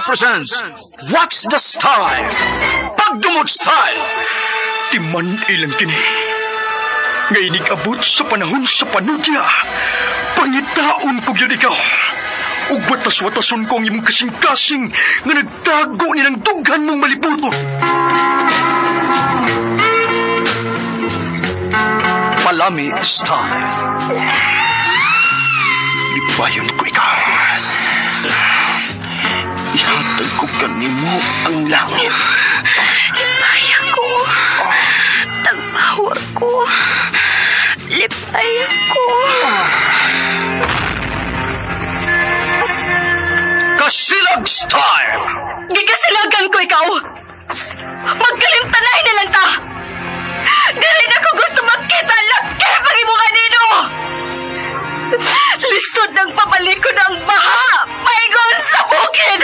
presents What's the Style? Pagdumot Style! Timan ilang kini. Ngayon abot sa panahon sa panudya. Pangitaon ko yun ikaw. Ug watas-watason ko ang imong kasing-kasing nga nagtago ni ng dughan mong malibuto. Palami Style. Libayon ko ikaw. Ihatag ko kanimo ang langit. Lipaya ko. Tagbawa ko. Lipaya ko. Kasilag Style! Gigasilagan ko ikaw. Magkalimtanay na lang ta. Dili na ko gusto magkita laki pag imo kanino. Lisod ng papalikod ang baha. Paigon sa bukid.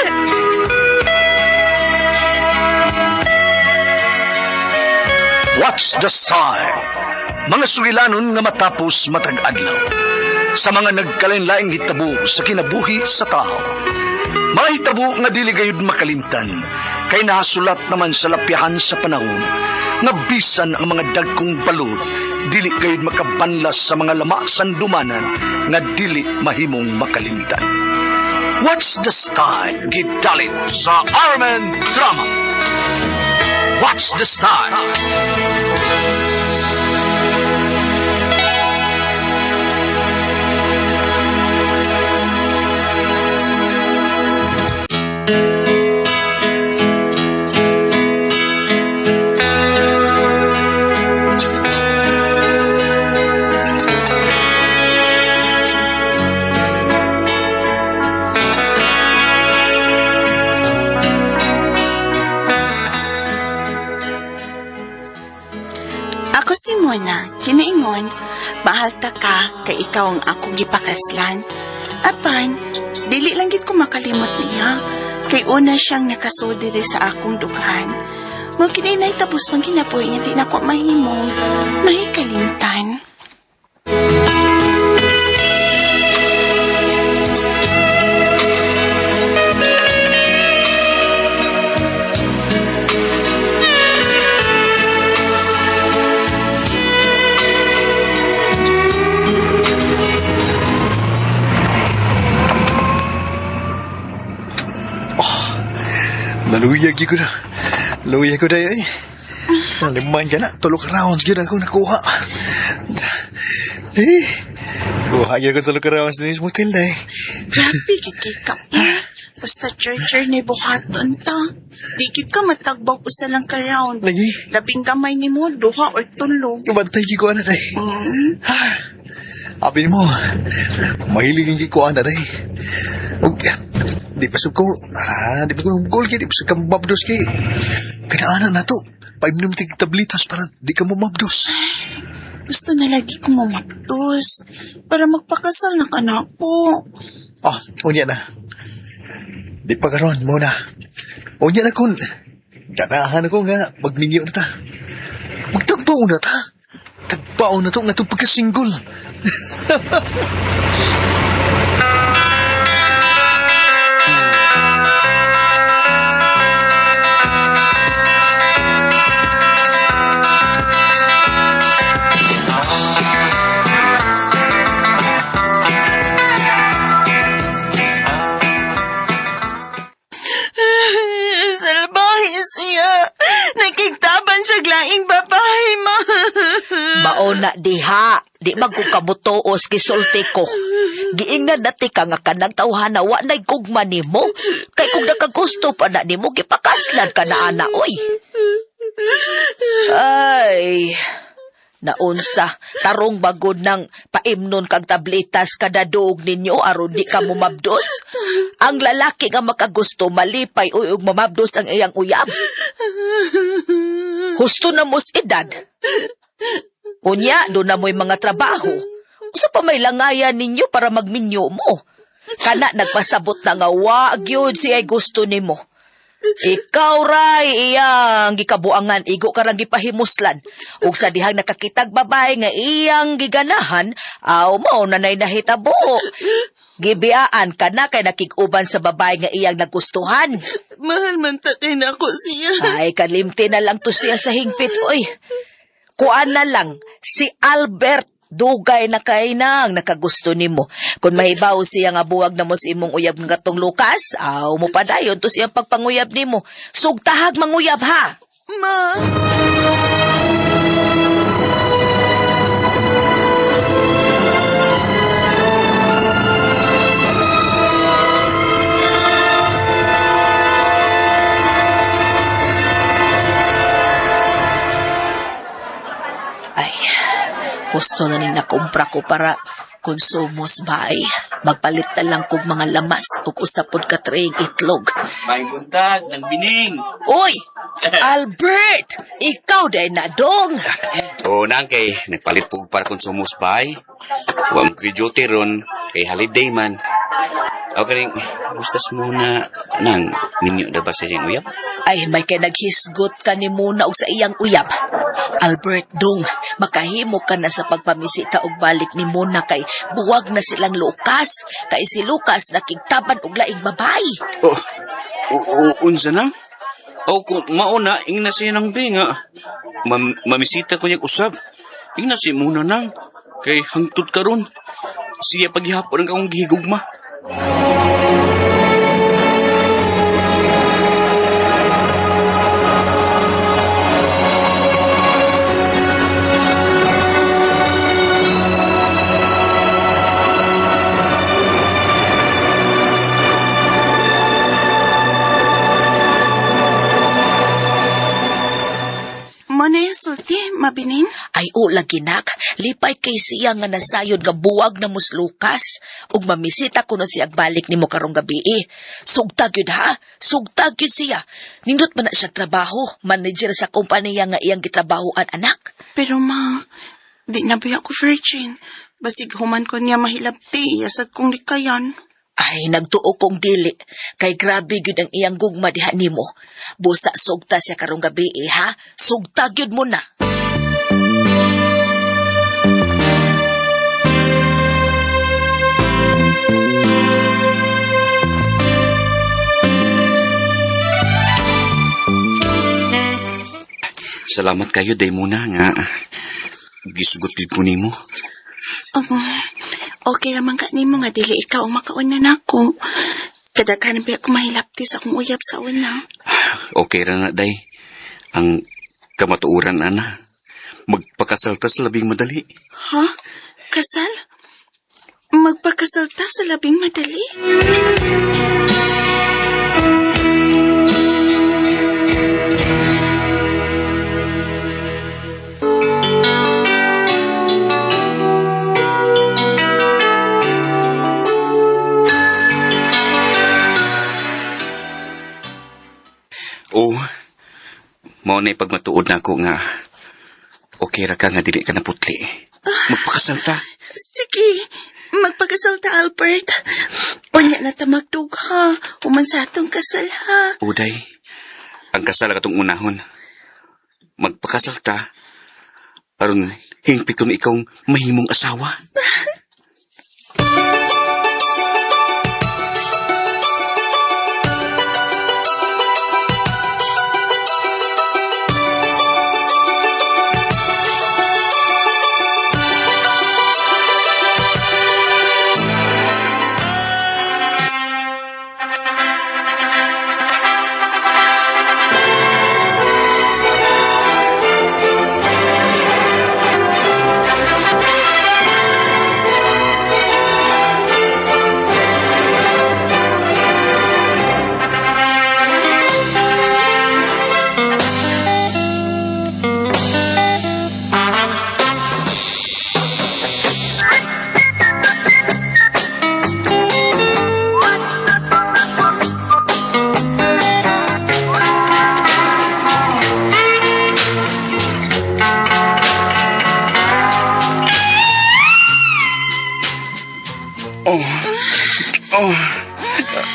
What's the Style? Mga sugilanon nga matapos matag adlaw. Sa mga nagkalain-laing hitabo sa kinabuhi sa tao. Mga hitabo nga dili gayud makalimtan, kay nasulat naman sa lapyahan sa panahon, nga bisan ang mga dagkong balod, dili gayud makabanlas sa mga lama sandumanan, nga dili mahimong makalimtan. What's the Style? Gidalit sa Armen Drama. What's the Style? Ako si Mona, kinaingon, mahal ta ka, kay ikaw ang akong gipakaslan. Apan, dili lang gid ko makalimot niya, kay una siyang nakasudiri sa akong dughan. Mo kinainay tapos pang ginapoy nga di na ko mahimong, mahikalimtan. Naluyag ko na. Luyag ko na ay. Naliman ka na. Tulog rounds yun ako nakuha. Eh, kuha yun ako tulog rounds din sa motel na eh. Grabe, gigit ka pa. Basta churcher ni buhaton ta. Digit ka matagbaw ko sa lang ka-round. Lagi. Labing gamay ni mo, duha or tulo. Kabantay ko na tayo. Abin mo, mahilig yung kikuha na tayo. Di pa sub ko, di pa ko goal kaya, di pa sub ka mabdos kaya. Kanaanan na to, painom tig tablitas para di ka mo mabdos. Gusto na lagi ko mamapdos para magpakasal na ka na po. Unya na. Di pa karon muna. Unya na kun. Ganahan ako nga, magminyo na ta. Magtagbaw na ta. Tagbaw na to nga itong pagkasinggol. Mauna diha, di magkukabutoos kisulti ko. Giingnan dati ka nga kanang tawhana wa na'y gugma nimo. Kay kung nakagusto pa na nimo, gipakaslan ka na ana, oy. Ay, naunsa, tarong bagod ng paimnon kang tablitas kada duog ninyo aron di ka mumabdos. Ang lalaki nga makagusto, malipay uyog mamabdos ang iyang uyab. Husto na mos edad. Unya, doon na mo'y mga trabaho. Usa pa may langayan ninyo para magminyo mo. Kana nagpasabot na nga wag yun siya'y gusto nimo. Ikaw ray iyang gikabuangan, igo karang gipahimuslan. Ug sa dihang nakakitag babae nga iyang giganahan, aw mo nanay nahitabo. Gibiyaan ka na kay nakig-uban sa babae nga iyang nagustuhan. Mahal man ta kay na ako siya. Ay, kalimti na lang to siya sa hingpit, oy. Kuan na lang, si Albert, dugay na kay nang nakagusto nimo. Kung mahibaw siya nga buwag na mo si imong uyab nga gatong Lucas, aw mo pa dayon to siyang pagpanguyab nimo. Sugtahag manguyab ha. Ma, Ay, gusto na ning nakumpra ko para konsumos ba ay. Magpalit na lang kog mga lamas ug usapod ka traying itlog. May buntag ng bining. Oy! Albert! Ikaw day na dong! O nang kay nagpalit po para konsumos bay. Wa mo kay duty ron kay holiday man. O kaning gustas muna nang minyo na ba sa siyang uyab? Ay, may kay naghisgot ka ni muna og sa iyang uyab. Albert dong, makahimo ka na sa pagpamisita og balik ni Mona kay buwag na silang Lucas. Kay si Lucas nakigtaban og laing babae. Unsa nang? O kung mauna, ing na siya ng binga. Mamisita ko niyang usab. Ing na siya muna nang. Kay hangtod ka ron. Siya paghihapon ang akong gihigugma. mo na yung sulti, mabining? Ay o laginak, lipay kay siya nga nasayod nga buwag na mus Lucas. Ug mamisita ko na siya balik nimo karong gabi. Sugtag yun ha, sugtag yun siya. Nindot man na siya trabaho, manager sa kompanya nga iyang gitrabahoan anak. Pero ma, di na ba ako virgin? Basig human ko niya mahilabti, yasad kong likayan. Ay, nagtuo kong dili. Kay grabe gyud ang iyang gugma diha nimo. Busa sugta siya karong gabi ha. Sugta gyud mo na. Salamat kayo, day muna nga. Gisugot gid ko nimo. Okay naman ka nimo nga dili ikaw ang makauna nako. Kadaghan ba ako mahilapti sa akong uyab sa una. Okay ra na, day. Ang kamatuuran, ana. Magpakasaltas labing madali. Ha? Kasal? Magpakasalta sa labing madali? Oo. Mao na pagmatuod na ako nga okay ra ka nga dili ka na putli. Magpakasalta. Sige, magpakasalta, Albert. Unya na ta magdugha. Human sa atong kasal, ha? Uday, ang kasal katong unahon. Magpakasalta aron hingpit ko na ikawng mahimong asawa.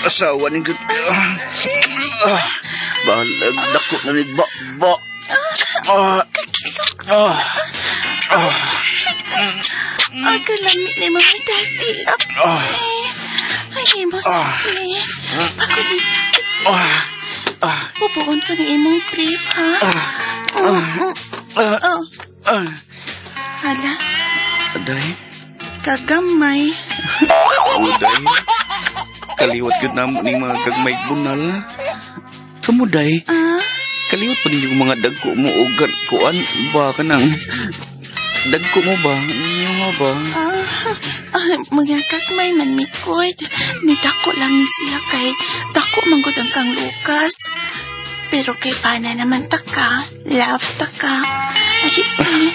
Asawa ni gud. Balag dako na ni ba. Ang kalamit ni mga dati. Ay, mo sige. Pagod ni sakit. Pupuon ko ni imong brief, ha? Hala, Day, kagamay. Day. Kaliwat yun na mo ni mga gagmay bunal. Kamu, Day. Kaliwat pa ninyo mga dagko mo o kuan ba ka nang... Dagko mo ba? Ano nga ba? Mga kagmay man mikod. Ni dako lang ni siya kay dako manggod ang kang Lucas. Pero kay pana naman taka, love taka. Ay,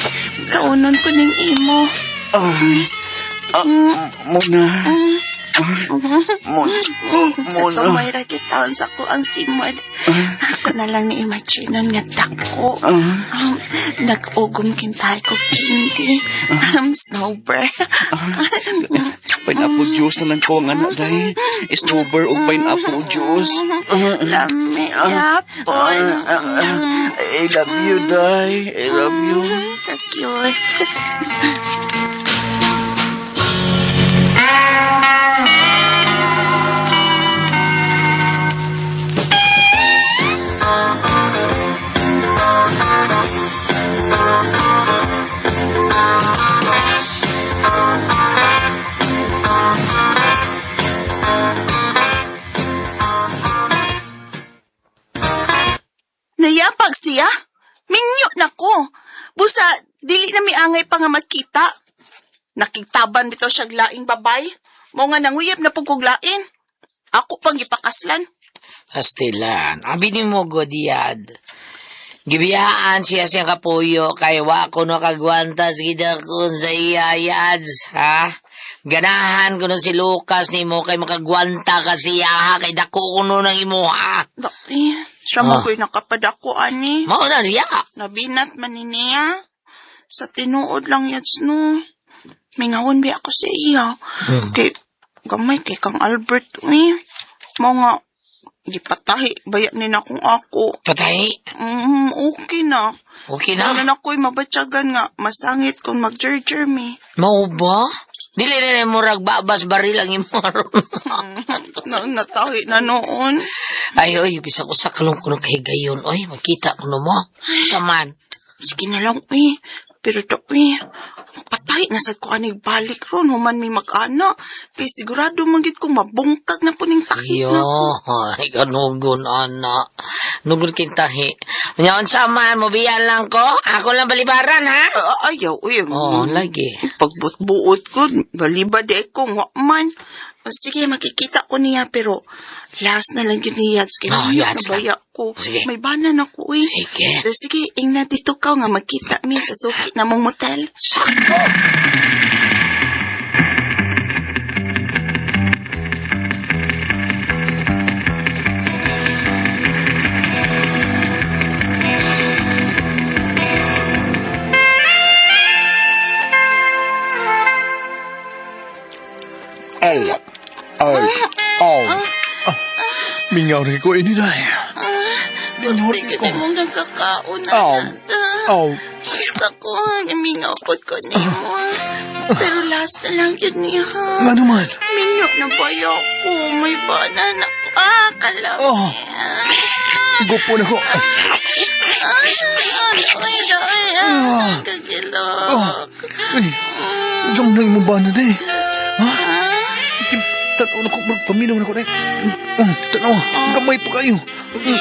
kaunon ko ng imo. Muna. Sa tumayra kitaon sa ko ang simod. Ako na lang ni-imagine nga dako. Nag-ugom kintay ko kindi. Snowbird. Pineapple juice na lang ko ang anak, Day. Snowbird o pineapple juice. Lami, yapon. I love you, Day. I love you. Ka-cute. Nayapag siya? Minyo na ko. Busa, dili na mi angay pa nga magkita. Nakigtaban bitaw siya laing babay. Mo nga nanguyab na puguglain. Ako pang gipakaslan. Astilan, abini mo godiyad. Gibiyaan siya siyang kapuyo kay wa ko no kagwantas gidakon sa iyayads, ha? Ganahan ko no si Lucas ni mo kay makagwanta ka siya, ha? Kay dako ko no ng imo, ha? Daki, siya mo ko'y nakapadako, ani. Mao na riya. Nabinat man ni niya. Sa tinuod lang yats, no. Mingawon ba ako sa iya. Kay, gamay kay kang Albert, mga gipatahi, bayak ni na kung ako. Patay. Okay na. Okay na? Ano na ko'y mabatsagan nga, masangit kung mag-jerjer me. Mao ba? Dili na mo ragbabas baril ang imo. Natahi na noon. Ay, oy, bisa ko sa kalong-kulong kay gayon. Oy, makita ko no mo. Saman. Sige na lang, Pero to, patay na sa ko anig balik ron. Human may mag-ana. Kay sigurado magit ko mabungkag na po ning tahi Yo, na. ay kanugon, ana. Nugon kintahi. Ngayon, saman, mobiyan lang ko. Ako lang balibaran, ha? Ayaw, Oo, lagi. Pagbut-buot ko, balibad ko, nga man. Sige, makikita ko niya, pero last na lang yun ni Yads. Kaya Yads nabaya ko. Sige. May banan ako, Sige. Sige, ingna dito ka nga magkita mi sa suki na mong motel. Sakto! Mingaw rin ko ini, Day. Hindi ka mong nagkakaon na Basta ko, namingapot ko ni mo. Pero last na lang yun niya. Nga naman. Minyo na bayo ko. May banan ako. Kalami. Gupo na ko. Kagilok. Ay, diyang na imong ba na, Day? Ha? Tanaw na ko, paminaw na ko, Day. Tanaw, gamay pa kayo. Di,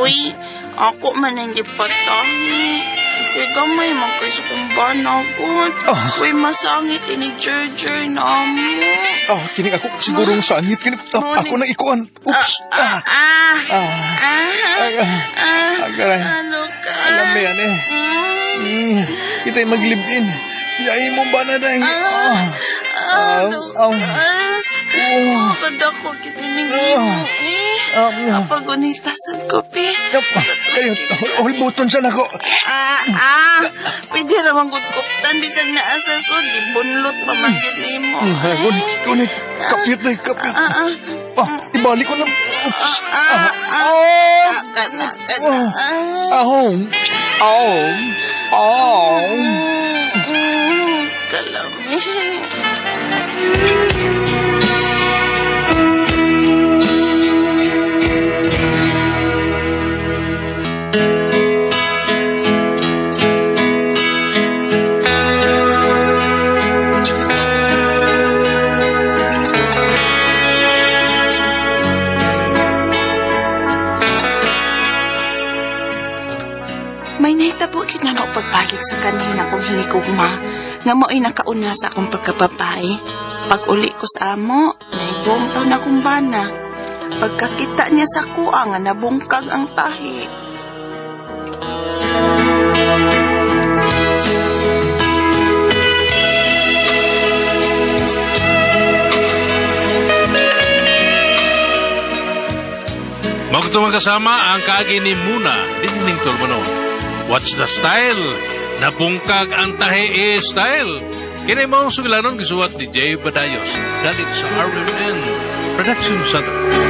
uy. Ako man hindi patahi. Kaya gamay man kayo sa kong banagot. Uy, masangit ini-jerjer na mo. Kining ako sigurong sangit. Ako na ikuan. Oops. Agaray. Lucas. Alam mo yan, Kita'y maglibin. Yaay mo ba na, Day? Lucas. Kadako kitinig mo, Pagunitasan ko, Kayo, buton sa nako. Pwede naman kutkutan. Bisag na asaso, di bunlot pa manggit ni mo. Kunit, kapit, Day, kapit. Ibalik ko na. Oops. Kana. Kalami. nahitabo gyud na mo pagbalik sa kanina kong hinigugma nga mo'y nakauna sa akong pagkababay. Pag uli ko sa amo, naibong taon akong bana. Pagkakita niya sa kuha nga nabungkag ang tahi. Magto kasama ang kaagi ni Muna, Dinding Turbano. What's the style? Nabungkag ang tahi style. Kini mong sugilanon gisuwat ni Jay Badayos. Dalit sa RMN Production Center.